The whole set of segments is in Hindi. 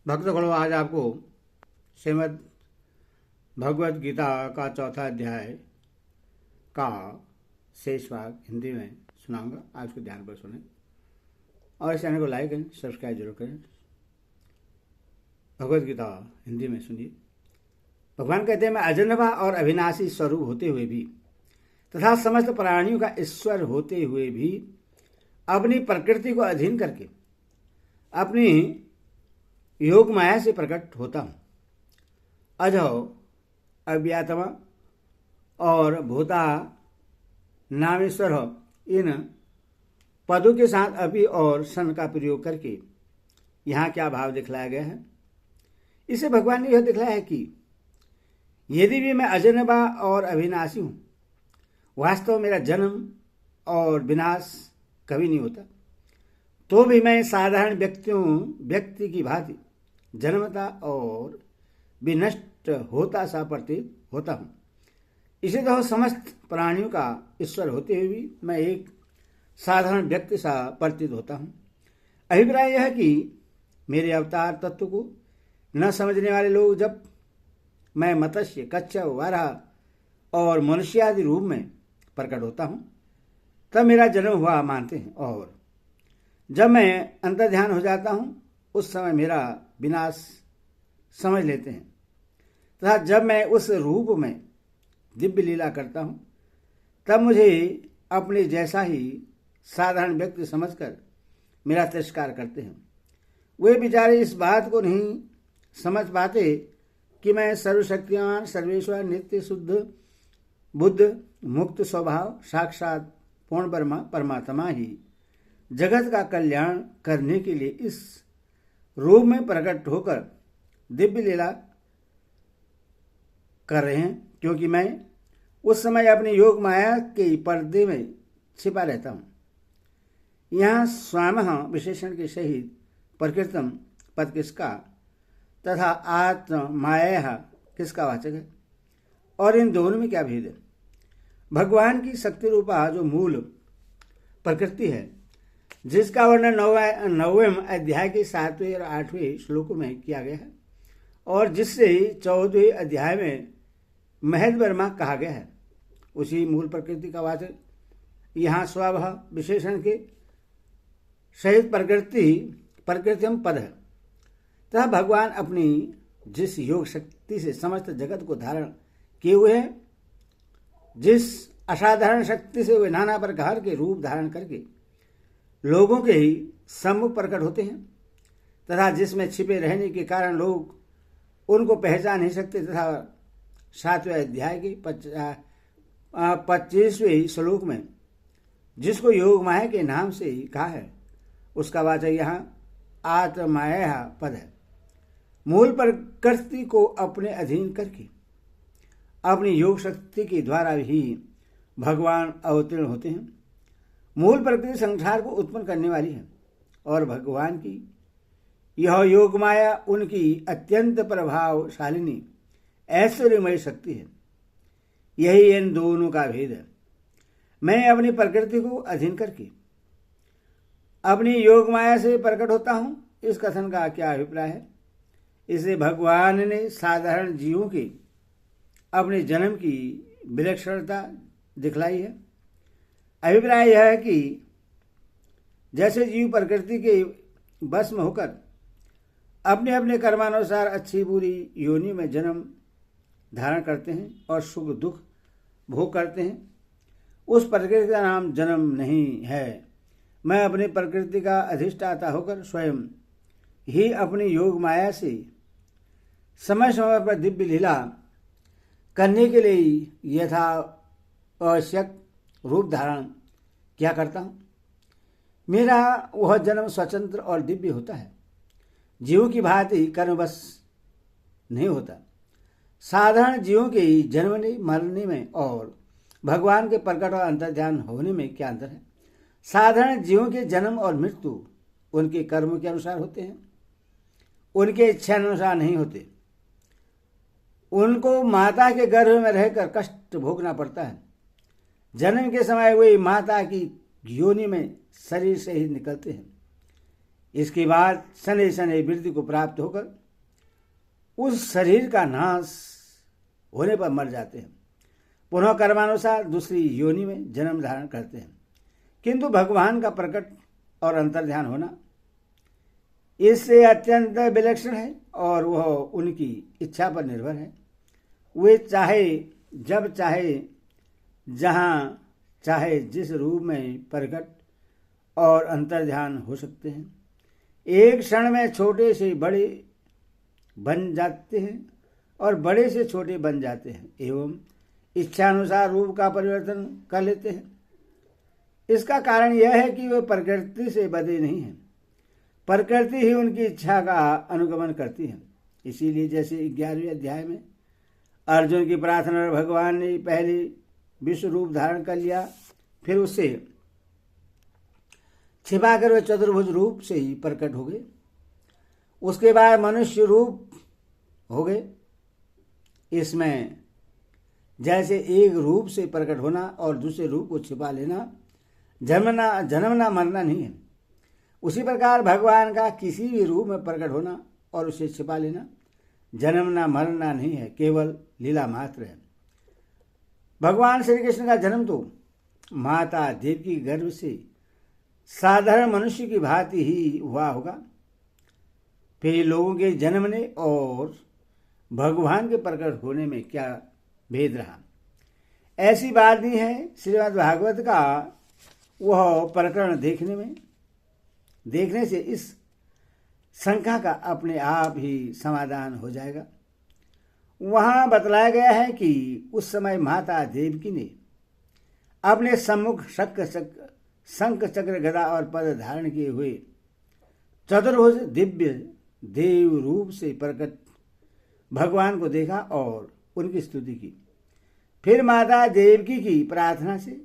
भक्तगणों, आज आपको श्रीमद् भगवत गीता का चौथा अध्याय का शेष भाग हिंदी में सुनाऊंगा। आज को ध्यान पर सुने और इस चैनल को लाइक करें, सब्सक्राइब जरूर करें। भगवत गीता हिंदी में सुनिए। भगवान कहते हैं, मैं अजन्मा और अविनाशी स्वरूप होते हुए भी तथा समस्त प्राणियों का ईश्वर होते हुए भी अपनी प्रकृति को अधीन करके अपनी योग माया से प्रकट होता हूँ। अजो अव्यात्मा और भूता नामेश्वर इन पदों के साथ अभी और सन का प्रयोग करके यहाँ क्या भाव दिखलाया गया है। इसे भगवान ने यह दिखलाया है कि यदि भी मैं अजन्मा और अविनाशी हूँ, वास्तव मेरा जन्म और विनाश कभी नहीं होता, तो भी मैं साधारण व्यक्ति की भांति जन्मता और विनष्ट होता सा प्रतीत होता हूँ। इसी तरह समस्त प्राणियों का ईश्वर होते हुए भी मैं एक साधारण व्यक्ति सा प्रतीत होता हूँ। अभिप्राय यह है कि मेरे अवतार तत्व को न समझने वाले लोग जब मैं मत्स्य, कच्छप, वाराह और मनुष्य आदि रूप में प्रकट होता हूँ तब मेरा जन्म हुआ मानते हैं, और जब मैं अंतर्ध्यान हो जाता हूँ उस समय मेरा विनाश समझ लेते हैं, तथा जब मैं उस रूप में दिव्य लीला करता हूँ तब मुझे अपने जैसा ही साधारण व्यक्ति समझकर मेरा तिरस्कार करते हैं। वे बेचारे इस बात को नहीं समझ पाते कि मैं सर्वशक्तिमान, सर्वेश्वर, नित्य शुद्ध बुद्ध, मुक्त स्वभाव, साक्षात पूर्ण परमात्मा ही जगत का कल्याण करने के लिए इस रूप में प्रकट होकर दिव्य लीला कर रहे हैं, क्योंकि मैं उस समय अपनी योग माया के पर्दे में छिपा रहता हूँ। यहाँ स्वयं विशेषण के सहित प्रकृतम पद किसका तथा आत्म माया किसका वाचक है, और इन दोनों में क्या भेद है। भगवान की शक्ति रूपा जो मूल प्रकृति है, जिसका वर्णन 9वें अध्याय के 7वें और 8वें श्लोकों में किया गया है, और जिससे 14वें अध्याय में महद वर्मा कहा गया है, उसी मूल प्रकृति का वाचक यहाँ स्वभाव विशेषण के सहित प्रकृतिम पद है। तथा भगवान अपनी जिस योग शक्ति से समस्त जगत को धारण किए हुए हैं, जिस असाधारण शक्ति से वे नाना प्रकार के रूप धारण करके लोगों के ही सम्मुख प्रकट होते हैं, तथा जिसमें छिपे रहने के कारण लोग उनको पहचान नहीं सकते, तथा 7वें अध्याय के 25वें श्लोक में जिसको योग माया के नाम से ही कहा है, उसका वाचक यहाँ आत्माया पद है। मूल प्रकृति को अपने अधीन करके अपनी योग शक्ति के द्वारा ही भगवान अवतीर्ण होते हैं। मूल प्रकृति संसार को उत्पन्न करने वाली है, और भगवान की यह योग माया उनकी अत्यंत प्रभावशालिनी ऐश्वर्यमय शक्ति है। यही इन दोनों का भेद है। मैं अपनी प्रकृति को अधीन करके अपनी योग माया से प्रकट होता हूँ। इस कथन का क्या अभिप्राय है? इसे भगवान ने साधारण जीवों के अपने जन्म की विलक्षणता दिखलाई है। अभिप्राय यह है कि जैसे जीव प्रकृति के वश में होकर अपने अपने कर्मानुसार अच्छी बुरी योनि में जन्म धारण करते हैं और सुख दुख भोग करते हैं, उस प्रकृति का नाम जन्म नहीं है। मैं अपनी प्रकृति का अधिष्ठाता होकर स्वयं ही अपनी योग माया से समय समय पर दिव्य लीला करने के लिए यथा आवश्यक रूप धारण क्या करता हूँ। मेरा वह जन्म स्वतंत्र और दिव्य होता है, जीवों की भांति कर्मवश नहीं होता। साधारण जीवों के जन्मने मरने में और भगवान के प्रकट और अंतर्ध्यान होने में क्या अंतर है? साधारण जीवों के जन्म और मृत्यु उनके कर्मों के अनुसार होते हैं, उनके इच्छा अनुसार नहीं होते। उनको माता के गर्भ में रहकर कष्ट भोगना पड़ता है। जन्म के समय वे माता की योनि में शरीर से ही निकलते हैं। इसके बाद शनै शनै वृद्धि को प्राप्त होकर उस शरीर का नाश होने पर मर जाते हैं, पुनः कर्मानुसार दूसरी योनि में जन्म धारण करते हैं। किंतु भगवान का प्रकट और अंतर्ध्यान होना इससे अत्यंत विलक्षण है और वह उनकी इच्छा पर निर्भर है। वे चाहे जब चाहे जहाँ चाहे जिस रूप में प्रकट और अंतर्ध्यान हो सकते हैं। एक क्षण में छोटे से बड़े बन जाते हैं और बड़े से छोटे बन जाते हैं एवं इच्छानुसार रूप का परिवर्तन कर लेते हैं। इसका कारण यह है कि वे प्रकृति से बंधे नहीं हैं, प्रकृति ही उनकी इच्छा का अनुगमन करती है। इसीलिए जैसे 11वें अध्याय में अर्जुन की प्रार्थना पर भगवान ने पहले विश्व रूप धारण कर लिया, फिर उससे छिपाकर वे चतुर्भुज रूप से ही प्रकट हो गए, उसके बाद मनुष्य रूप हो गए। इसमें जैसे एक रूप से प्रकट होना और दूसरे रूप को छिपा लेना जन्मना मरना नहीं है, उसी प्रकार भगवान का किसी भी रूप में प्रकट होना और उसे छिपा लेना जन्मना मरना नहीं है, केवल लीला मात्र है। भगवान श्री कृष्ण का जन्म तो माता देवकी की गर्भ से साधारण मनुष्य की भांति ही हुआ होगा। फिर लोगों के जन्मने और भगवान के प्रकट होने में क्या भेद रहा? ऐसी बात नहीं है। श्रीमद् भागवत का वह प्रकरण देखने से इस शंका का अपने आप ही समाधान हो जाएगा। वहां बतलाया गया है कि उस समय माता देवकी ने अपने सम्मुख शंख चक्र गदा और पद धारण किए हुए चतुर्भुज दिव्य देव रूप से प्रकट भगवान को देखा और उनकी स्तुति की। फिर माता देवकी की प्रार्थना से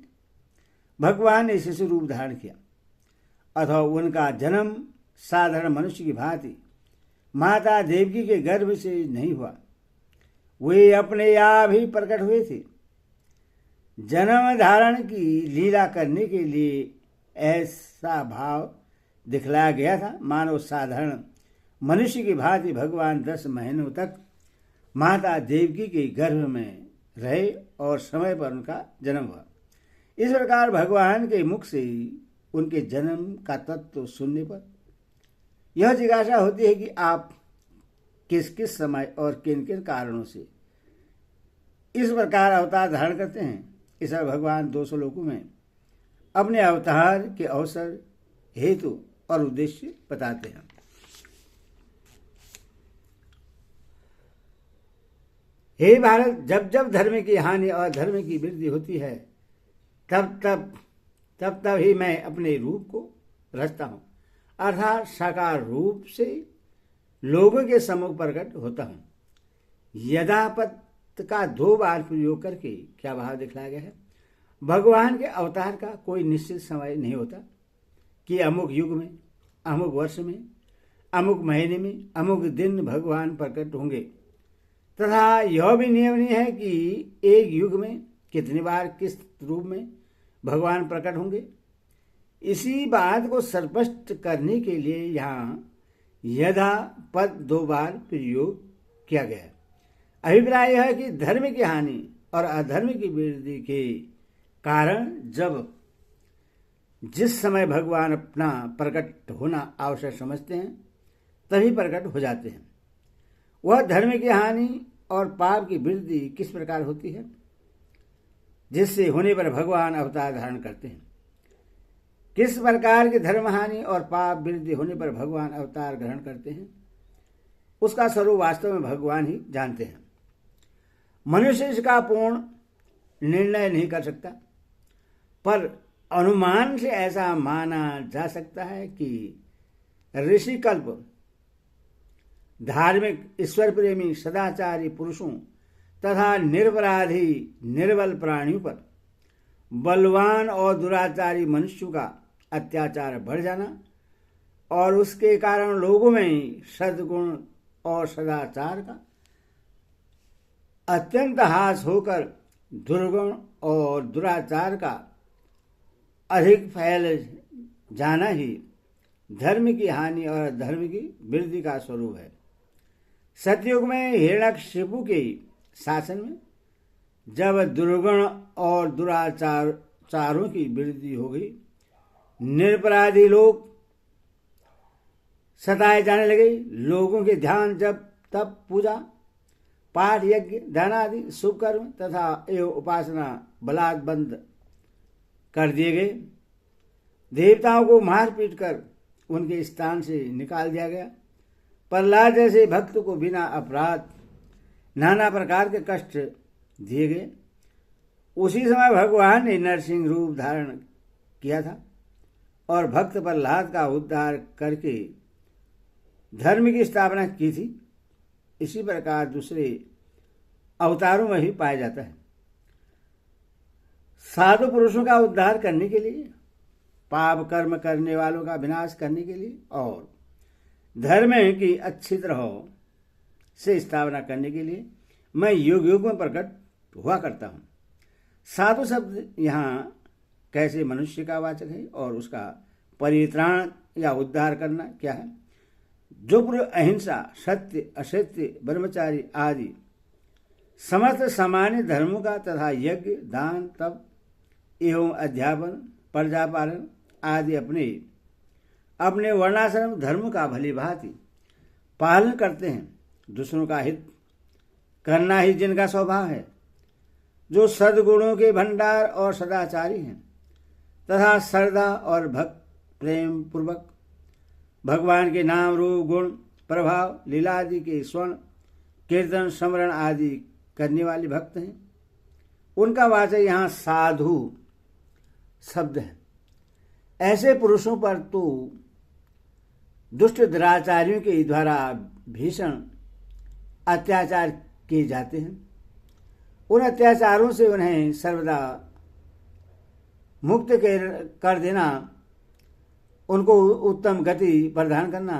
भगवान ने शिशु रूप धारण किया, अथवा उनका जन्म साधारण मनुष्य की भांति माता देवकी के गर्भ से नहीं हुआ, वे अपने आप ही प्रकट हुए थे। जन्म धारण की लीला करने के लिए ऐसा भाव दिखलाया गया था मानो साधारण मनुष्य की भांति भगवान 10 महीनों तक माता देवकी के गर्भ में रहे और समय पर उनका जन्म हुआ। इस प्रकार भगवान के मुख से उनके जन्म का तत्व सुनने पर यह जिज्ञासा होती है कि आप किस किस समय और किन किन कारणों से इस प्रकार अवतार धारण करते हैं। इस भगवान 2 श्लोकों में अपने अवतार के अवसर, हेतु और उद्देश्य बताते हैं। हे भारत, जब जब धर्म की हानि और धर्म की वृद्धि होती है तब ही मैं अपने रूप को रचता हूँ, अर्थात साकार रूप से लोगों के सम्मुख प्रकट होता हूँ। यदापद का 2 बार प्रयोग करके क्या भाव दिखलाया गया है? भगवान के अवतार का कोई निश्चित समय नहीं होता कि अमुक युग में, अमुक वर्ष में, अमुक महीने में, अमुक दिन भगवान प्रकट होंगे, तथा यह भी नियम नहीं है कि एक युग में कितनी बार किस रूप में भगवान प्रकट होंगे। इसी बात को स्पष्ट करने के लिए यहाँ यदा पद 2 बार प्रयोग किया गया है। अभिप्राय यह है कि धर्म की हानि और अधर्म की वृद्धि के कारण जब जिस समय भगवान अपना प्रकट होना आवश्यक समझते हैं तभी प्रकट हो जाते हैं। वह धर्म की हानि और पाप की वृद्धि किस प्रकार होती है, जिससे होने पर भगवान अवतार धारण करते हैं। किस प्रकार की धर्म हानि और पाप वृद्धि होने पर भगवान अवतार ग्रहण करते हैं, उसका स्वरूप वास्तव में भगवान ही जानते हैं। मनुष्य इसका पूर्ण निर्णय नहीं कर सकता, पर अनुमान से ऐसा माना जा सकता है कि ऋषिकल्प धार्मिक, ईश्वर प्रेमी, सदाचारी पुरुषों तथा निरपराधी निर्बल प्राणियों पर बलवान और दुराचारी मनुष्यों का अत्याचार बढ़ जाना और उसके कारण लोगों में सद्गुण और सदाचार का अत्यंत ह्रास होकर दुर्गुण और दुराचार का अधिक फैल जाना ही धर्म की हानि और धर्म की वृद्धि का स्वरूप है। सतयुग में हिरण्यकशिपु के शासन में जब दुर्गुण और दुराचारों की वृद्धि हो गई, निरपराधी लोग सताए जाने लगे। लोगों के ध्यान जब तब पूजा पाठ यज्ञ दान आदि शुभ कर्म तथा एवं उपासना बलात् बंद कर दिए गए। देवताओं को मार पीट कर उनके स्थान से निकाल दिया गया। प्रहलाद जैसे भक्त को बिना अपराध नाना प्रकार के कष्ट दिए गए। उसी समय भगवान ने नरसिंह रूप धारण किया था और भक्त प्रहलाद का उद्धार करके धर्म की स्थापना की थी। इसी प्रकार दूसरे अवतारों में भी पाया जाता है। साधु पुरुषों का उद्धार करने के लिए, पाप कर्म करने वालों का विनाश करने के लिए और धर्म की अच्छी तरह से स्थापना करने के लिए मैं युग युग में प्रकट हुआ करता हूँ। साधु शब्द यहाँ कैसे मनुष्य का वाचक है और उसका परित्राण या उद्धार करना क्या है। जो पुरुष अहिंसा, सत्य, असत्य, ब्रह्मचारी आदि समस्त सामान्य धर्मों का तथा यज्ञ दान तप एवं अध्यापन प्रजापालन आदि अपने अपने वर्णाश्रम धर्म का भली भांति पालन करते हैं, दूसरों का हित करना ही जिनका स्वभाव है, जो सद्गुणों के भंडार और सदाचारी हैं तथा श्रद्धा और भक्त प्रेम पूर्वक भगवान के नाम रूप गुण प्रभाव लीला आदि के स्वर्ण कीर्तन स्मरण आदि करने वाले भक्त हैं, उनका वाचक यहाँ साधु शब्द है। ऐसे पुरुषों पर तो दुष्ट दुराचारियों के द्वारा भीषण अत्याचार किए जाते हैं। उन अत्याचारों से उन्हें सर्वदा मुक्त कर देना, उनको उत्तम गति प्रदान करना,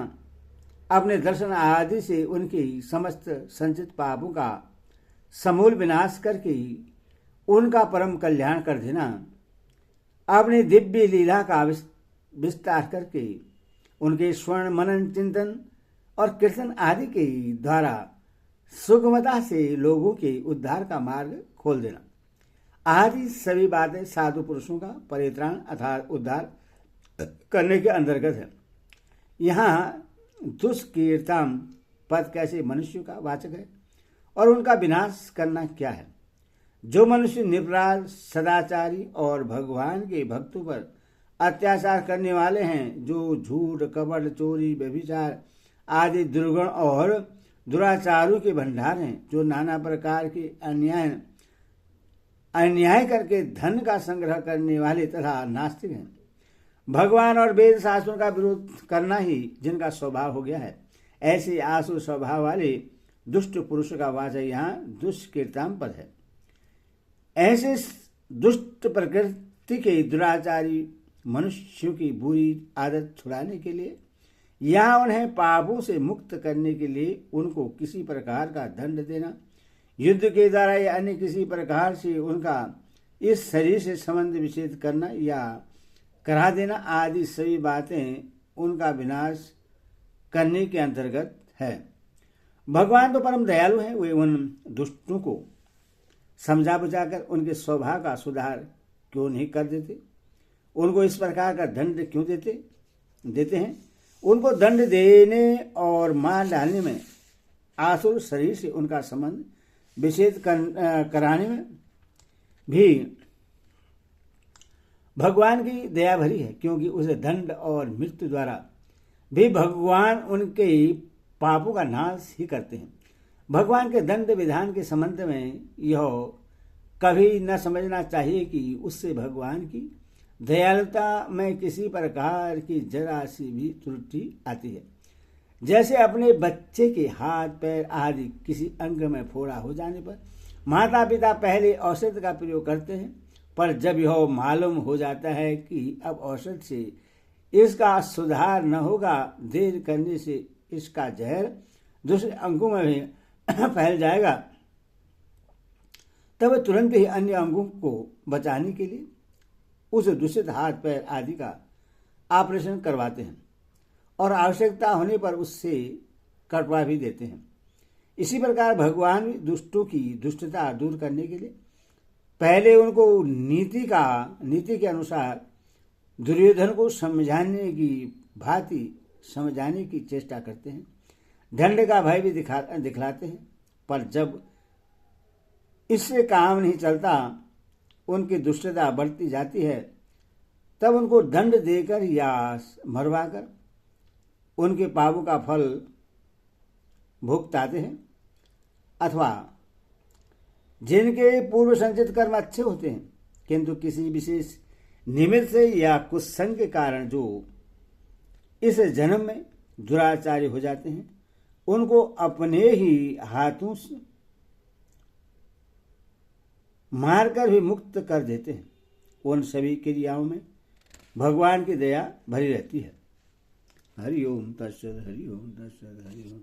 अपने दर्शन आदि से उनकी समस्त संचित पापों का समूल विनाश करके उनका परम कल्याण कर देना, अपनी दिव्य लीला का विस्तार करके उनके स्वर्ण मनन चिंतन और कीर्तन आदि के द्वारा सुगमता से लोगों के उद्धार का मार्ग खोल देना आदि सभी बातें साधु पुरुषों का परित्राण अर्थात उद्धार करने के अंतर्गत है। यहाँ दुष्कीर्तम पद कैसे मनुष्य का वाचक है और उनका विनाश करना क्या है। जो मनुष्य निपराध सदाचारी और भगवान के भक्तों पर अत्याचार करने वाले हैं, जो झूठ कपट चोरी व्यभिचार आदि दुर्गुण और दुराचारों के भंडार हैं, जो नाना प्रकार के अन्याय करके धन का संग्रह करने वाले तथा नास्तिक हैं, भगवान और वेद शास्त्रों का विरोध करना ही जिनका स्वभाव हो गया है, ऐसे आसुर स्वभाव वाले दुष्ट पुरुष का वाचक यहाँ दुष्कीर्तम पद है। ऐसे दुष्ट प्रकृति के दुराचारी मनुष्यों की बुरी आदत छुड़ाने के लिए या उन्हें पापों से मुक्त करने के लिए उनको किसी प्रकार का दंड देना, युद्ध के द्वारा या अन्य किसी प्रकार से उनका इस शरीर से संबंध विच्छेद करना या करा देना आदि सभी बातें उनका विनाश करने के अंतर्गत है। भगवान तो परम दयालु हैं, वे उन दुष्टों को समझा बुझाकर उनके स्वभाव का सुधार क्यों नहीं कर देते, उनको इस प्रकार का दंड क्यों देते हैं। उनको दंड देने और मार डालने में, आसुर शरीर से उनका संबंध विच्छेद कराने में भी भगवान की दया भरी है, क्योंकि उसे दंड और मृत्यु द्वारा भी भगवान उनके पापों का नाश ही करते हैं। भगवान के दंड विधान के संबंध में यह कभी न समझना चाहिए कि उससे भगवान की दयालुता में किसी प्रकार की जरा सी भी त्रुटि आती है। जैसे अपने बच्चे के हाथ पैर आदि किसी अंग में फोड़ा हो जाने पर माता पिता पहले औषध का प्रयोग करते हैं, पर जब यह मालूम हो जाता है कि अब औषध से इसका सुधार न होगा, देर करने से इसका जहर दूसरे अंगों में भी फैल जाएगा, तब तुरंत ही अन्य अंगों को बचाने के लिए उस दूषित हाथ पैर आदि का ऑपरेशन करवाते हैं। और आवश्यकता होने पर उससे कटवा भी देते हैं। इसी प्रकार भगवान दुष्टों की दुष्टता दूर करने के लिए पहले उनको नीति के अनुसार दुर्योधन को समझाने की भांति समझाने की चेष्टा करते हैं, दंड का भय भी दिखलाते हैं। पर जब इससे काम नहीं चलता, उनकी दुष्टता बढ़ती जाती है, तब उनको दंड देकर या मरवाकर उनके पापों का फल भुगताते हैं। अथवा जिनके पूर्व संचित कर्म अच्छे होते हैं किंतु किसी विशेष निमित्त से या कुसंग के कारण जो इस जन्म में दुराचारी हो जाते हैं, उनको अपने ही हाथों से मारकर भी मुक्त कर देते हैं। उन सभी क्रियाओं में भगवान की दया भरी रहती है। हरि ओम तत्सत, हरि ओम तत्सत, हरि ओम।